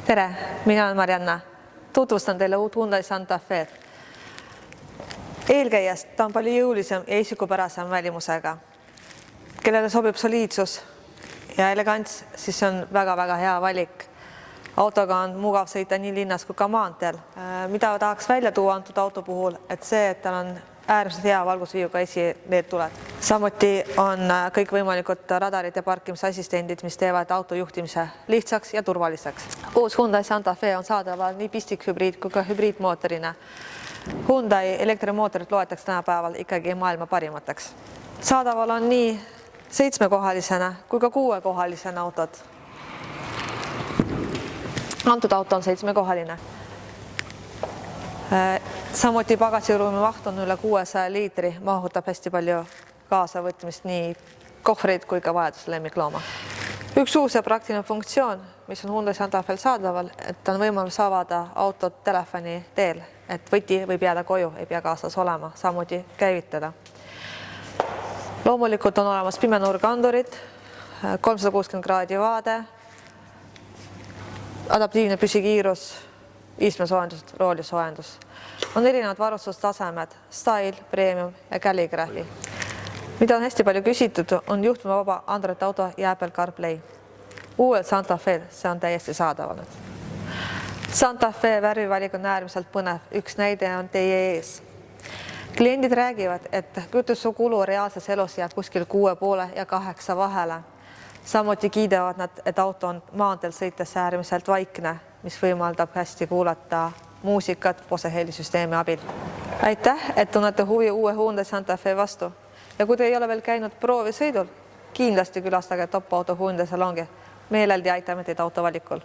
Tere, mina olen Marianna. Tutvustan teile uut Hyundai Santa Fe. Eelkäijast ta on palju jõulisem ja isikupärasem välimusega. Kellele sobib soliidsus ja elegants, siis see on väga-väga hea valik. Autoga on mugav sõita nii linnas kui ka maanteel. Mida tahaks välja tuua antud auto puhul, et see, et tal on äärmiselt hea valgusviiuga esileedtuled. Samuti on kõik võimalikud radarid ja parkimisassistendid, mis teevad auto juhtimise lihtsaks ja turvaliseks. Uus Hyundai Santa Fe on saadaval nii pistikhübriid kui ka hübriidmootorina. Hyundai elektrimootorid loetakse tänapäeval ikkagi maailma parimateks. Saadaval on nii 7-kohalisena kui ka 6-kohalisena autod. Antud auto on 7-kohaline. Samuti pagasiruumi maht on üle 600 liitri, mahutab hästi palju kaasavõtmist nii kohvreid kui ka vajaduse lemmiklooma. Üks uus ja praktiline funktsioon, mis on Hyundai Santa Fe saadaval, et on võimalus avada autot telefoni teel, et võti võib jääda koju, ei pea kaasas olema, samuti käivitada. Loomulikult on olemas pimenurgandurid, 360 kraadi vaade, adaptiivne püsikiirus, istmesoojendus, roolisoojendus. On erinevad varustustasemed, Style, Premium ja Calligraphy. Mida on hästi palju küsitud, on juhtmevaba Android Auto ja Apple CarPlay. Uuel Santa Fe see on täiesti saadaval. Santa Fe värvivalik on äärmiselt põnev. Üks näide on teie ees. Kliendid räägivad, et kütusukulu reaalses elus jääb kuskil 6,5 ja 8 vahele. Samuti kiidavad nad, et auto on maanteel sõites äärmiselt vaikne, mis võimaldab hästi kuulata muusikat Bose helisüsteemi abil. Aitäh, et tunnete huvi uue Hyundai Santa Fe vastu. Ja kui te ei ole veel käinud proovisõidul, kindlasti külastage Top Auto Hyundai salongi. Meeleldi aitame teid auto valikul.